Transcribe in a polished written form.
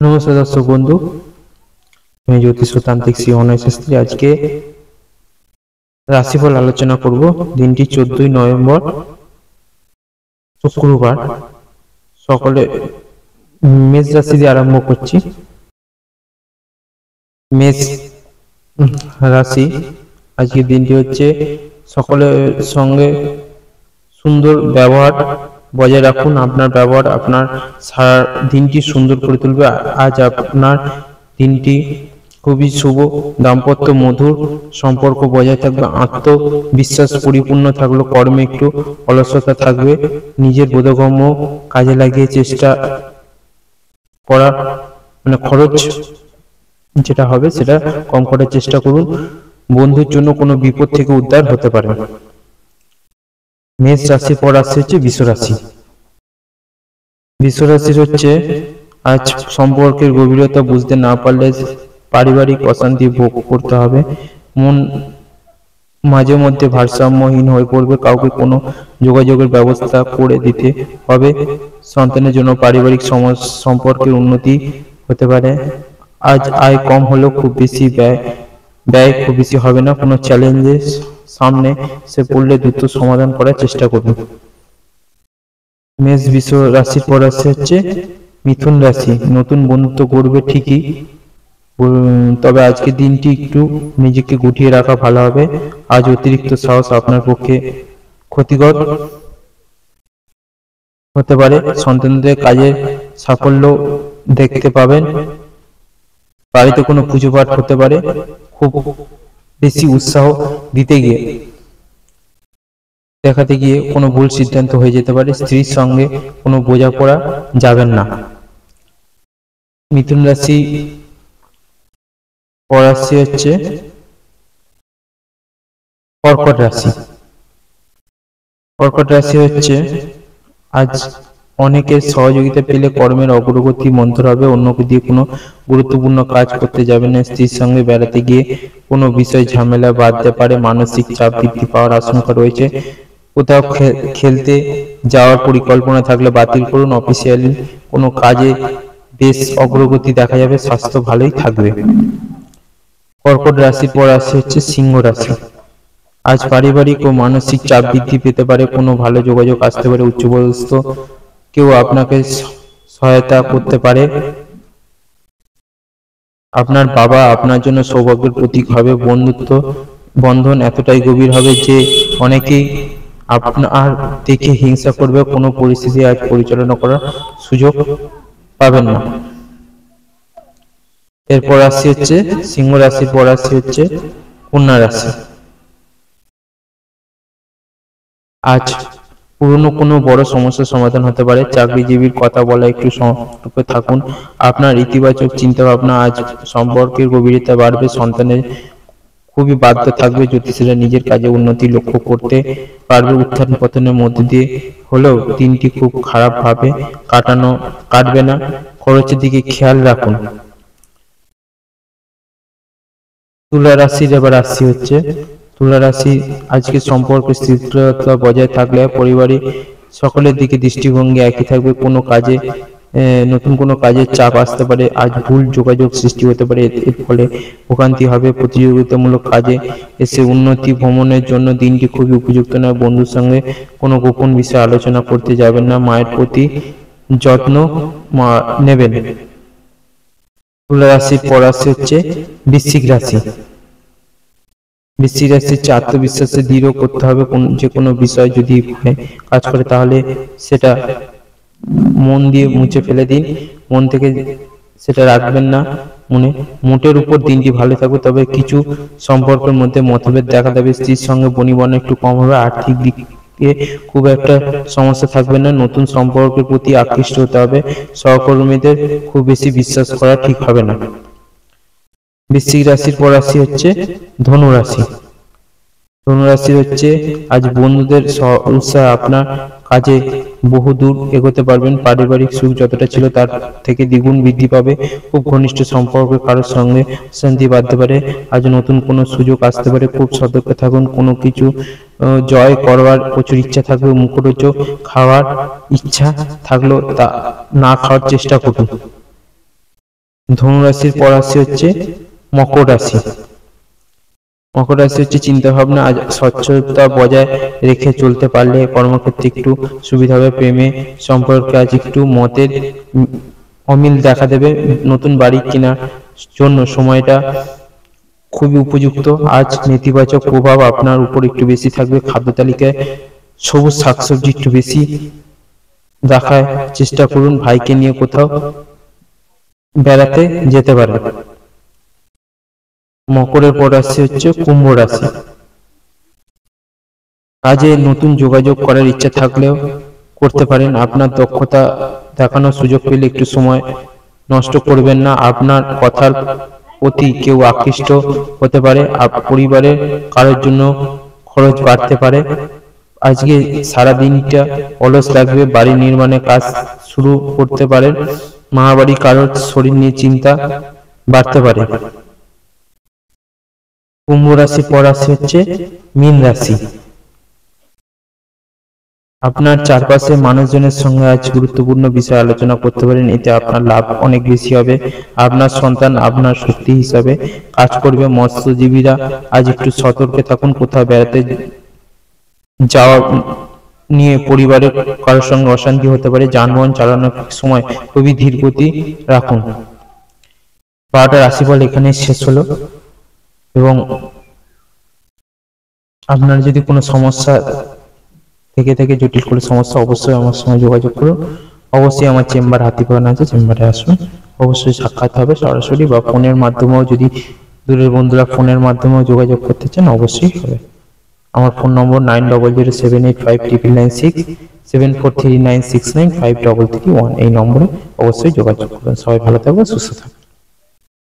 নমস্কার দর্শক বন্ধু, আমি জ্যোতিষতান্ত্রিক শ্রী অনয় শাস্ত্রী। আজকে রাশিফল আলোচনা করব। দিনটি 14ই নভেম্বর, শুক্রবার। সকলে মেষ রাশি দিয়ে আরম্ভ করছি। মেষ রাশি, আজকের দিনটি হচ্ছে সকলের সঙ্গে সুন্দর ব্যবহার বজায় রাখুন। আপনার ব্যবহার আপনার সারা দিনটি সুন্দর করে তুলবে। আজ আপনার দিনটি খুবই শুভ, দাম্পত্য মধুর সম্পর্ক বজায় থাকবে, আত্মবিশ্বাস পরিপূর্ণ থাকলো, কর্মে একটু অলসতা থাকবে। নিজের বোধগম্য কাজে লাগিয়ে চেষ্টা করা, খরচ যেটা হবে সেটা কম করার চেষ্টা করুন। বন্ধুর জন্য কোনো বিপদ থেকে উদ্ধার হতে পারে। মেষ রাশির পর আসছে হচ্ছে বৃষ রাশি। বৃষ রাশির হচ্ছে আজ সম্পর্কের গভীরতা বুঝতে না পারলে পারিবারিক অশান্তি ভোগ করতে হবে। মন মাঝে মধ্যে ভারসাম্যহীন হয়ে পড়বে। কাউকে কোনো যোগাযোগের ব্যবস্থা করে দিতে হবে। সন্তানের জন্য পারিবারিক সম্পর্কের উন্নতি হতে পারে। আজ আয় কম হলেও খুব বেশি ব্যয় খুব বেশি হবে না। কোনো চ্যালেঞ্জের সামনে সে পড়লে দ্রুত সমাধান করার চেষ্টা করবে। মেষ বৃষ রাশির পর আসছে হচ্ছে মিথুন রাশি। নতুন বন্ধুত্ব করবে ঠিকই, তবে আজকের দিনটি একটু নিজেকে গুটিয়ে রাখা ভালো হবে। আজ অতিরিক্ত সাহস আপনার পক্ষে ক্ষতিকর হতে পারে। সন্তানদের কাজের সাফল্য দেখতে পাবেন। বাড়িতে কোনো পুজো পাঠ হতে পারে। খুব বেশি উৎসাহ দেখাতে গিয়ে কোনো ভুল সিদ্ধান্ত হয়ে যেতে পারে। স্ত্রীর সঙ্গে কোনো বোঝাপড়া যাবেন না। মিথুন রাশি পর আসছে হচ্ছে কর্কট রাশি। কর্কট রাশি হচ্ছে আজ অনেকের সহযোগিতা পেলে কর্মের অগ্রগতি মন্থর হবে। অন্যকে দিয়ে কোনো গুরুত্বপূর্ণ কাজ করতে যাবেন না। স্ত্রীর সঙ্গে বেড়াতে গিয়ে কোনো বিষয় ঝামেলা বাঁধতে পারে। মানসিক চাপ বৃদ্ধি পাওয়ার আশঙ্কা রয়েছে। কোথাও খেলতে যাওয়ার পরিকল্পনা থাকলে বাতিল করুন। অফিসিয়ালি কোনো কাজে বেশ অগ্রগতি দেখা যাবে। স্বাস্থ্য ভালোই থাকবে। কর্কট রাশির পর আসছে হচ্ছে সিংহ রাশি। আজ পারিবারিক ও মানসিক চাপ বৃদ্ধি পেতে পারে। কোনো ভালো যোগাযোগ আসতে পারে। উচ্চপদস্থ কেউ আপনাকে সহায়তা করতে পারে। আপনার বাবা আপনার জন্য সৌভাগ্যের প্রতীক হবে। বন্ধুত্ব বন্ধন এতটাই গভীর হবে যে অনেকেই আপনার দেখে হিংসা করবে। কোনো পরিস্থিতি আজ পরিচালনা করার সুযোগ পাবেন না। এরপর আসছে হচ্ছে সিংহ রাশির পর আসছে হচ্ছে কন্যা রাশি। আজ পুরনো কোনো বড় সমস্যার সমাধান হতে পারে। চাকরিজীবীর কথা বলা একটু সতর্ক থাকুন। আপনার ইতিবাচক চিন্তা ভাবনা আজ সম্পর্কের গভীরতা বাড়বে। সন্তানের খুবই বাধ্য থাকবে। জ্যোতিষীরা নিজের কাজে উন্নতি লক্ষ্য করতে পারবে। উত্থান পতনের মধ্যে দিয়ে হলেও দিনটি খুব খারাপ ভাবে কাটবে না। খরচের দিকে খেয়াল রাখুন। তুলা রাশির এবার রাশি হচ্ছে তুলা রাশি। আজকে সম্পর্কে স্থিরতা বজায় থাকলে পরিবারের সকলের দিকে দৃষ্টিভঙ্গি একই থাকবে। নতুন কোনো কাজের চাপ আসতে পারে। আজ ভুল যোগাযোগ সৃষ্টি হতে পারে। এর ফলে ভোগান্তি হবে। প্রতিযোগিতামূলক কাজে এসে উন্নতি ভ্রমণের জন্য দিনটি খুবই উপযুক্ত নয়। বন্ধুর সঙ্গে কোনো গোপন বিষয়ে আলোচনা করতে যাবেন না। মায়ের প্রতি যত্ন নেবেন। তুলা রাশির পর আসছে হচ্ছে বৃশ্চিক রাশি। বৃশ্চিক রাশির আত্মবিশ্বাসে দৃঢ় করতে হবে। যে কোনো বিষয় যদি কাজ করে তাহলে সেটা মন দিয়ে মুছে ফেলে দিন। মন থেকে সেটা রাখবেন না মনে। মোটের উপর দিনটি ভালো থাকবে, তবে কিছু সম্পর্কের মধ্যে মতভেদ দেখা দেবে। স্ত্রীর সঙ্গে বনিবনা একটু কম হবে। আর্থিক দিকে খুব একটা সমস্যা থাকবে না। নতুন সম্পর্কের প্রতি আকৃষ্ট হতে হবে। সহকর্মীদের খুব বেশি বিশ্বাস করা ঠিক হবে না। বৃশ্চিক রাশির পর রাশি হচ্ছে ধনু রাশি। ধনু রাশি হচ্ছে আজ বন্ধুদের উৎসাহ আপনার কাজে বহু দূর এগোতে পারবেন। পারিবারিক সুখ যতটা ছিল তার থেকে দ্বিগুণ বৃদ্ধি পাবে। খুব ঘনিষ্ঠ সম্পর্কে কারোর সঙ্গে শান্তি বাঁধতে পারে। আজ নতুন কোনো সুযোগ আসতে পারে। খুব সতর্ক থাকুন। কোনো কিছু জয় করবার প্রচুর ইচ্ছা থাকবে। মুখরোচক খাওয়ার ইচ্ছা থাকলেও তা না খাওয়ার চেষ্টা করুন। ধনু রাশির পর রাশি হচ্ছে মকর রাশি। মকর রাশি হচ্ছে চিন্তা ভাবনা আজ স্বচ্ছতা বজায় রেখে চলতে পারলে কর্মক্ষেত্রে একটু সুবিধা হবে। প্রেমে সম্পর্কে আজ একটু মতের অমিল দেখা দেবে। নতুন বাড়ি কেনার জন্য সময়টা খুবই উপযুক্ত। আজ নেতিবাচক প্রভাব আপনার উপর একটু বেশি থাকবে। খাদ্য তালিকায় সবুজ শাকসবজি একটু বেশি রাখার চেষ্টা করুন। ভাইকে নিয়ে কোথাও বেড়াতে যেতে পারে। মকরের পর রাশি হচ্ছে কুম্ভ রাশি। কাজে নতুন যোগাযোগ করার ইচ্ছা থাকলেও করতে পারেন। আপনার দক্ষতা দেখানোর সুযোগ পেলে একটু সময় নষ্ট করবেন না। আপনার কথার প্রতি কেউ আকৃষ্ট হতে পারে। পরিবারের কারোর জন্য খরচ বাড়তে পারে। আজকে সারা দিনটা অলস লাগবে। বাড়ি নির্মাণের কাজ শুরু করতে পারেন। মামাবাড়ি কারোর শরীর নিয়ে চিন্তা বাড়তে পারে। কুম্ভ রাশির পর রাশি হচ্ছে মীন রাশি। আপনার চারপাশে মানুষজনের সঙ্গে আজ গুরুত্বপূর্ণ বিষয় আলোচনা করতে পারেন। এতে আপনার লাভ অনেক বেশি হবে। আপনার সন্তান আপনার শক্তি হিসাবে কাজ করবে। মৎস্যজীবীরা আজ একটু সতর্কে থাকুন। কোথাও বেড়াতে যাওয়া নিয়ে পরিবারের কারোর সঙ্গে অশান্তি হতে পারে। যানবাহন চালানোর সময় খুবই ধীর গতি রাখুন। 12টা রাশিফল এখানে শেষ হলো। এবং আপনার যদি কোনো সমস্যা থেকে জটিল কোনো সমস্যা অবশ্যই আমার সঙ্গে যোগাযোগ করুন। অবশ্যই আমার চেম্বার হাতিবাগান আছে, চেম্বারে আসুন। অবশ্যই সাক্ষাৎ হবে সরাসরি বা ফোনের মাধ্যমেও, যদি দূরের বন্ধুরা ফোনের মাধ্যমেও যোগাযোগ করতে চান অবশ্যই হবে। আমার ফোন নম্বর 9007859996 7439695331। এই নম্বরে অবশ্যই যোগাযোগ করুন। সবাই ভালো থাকবেন, সুস্থ থাকবেন।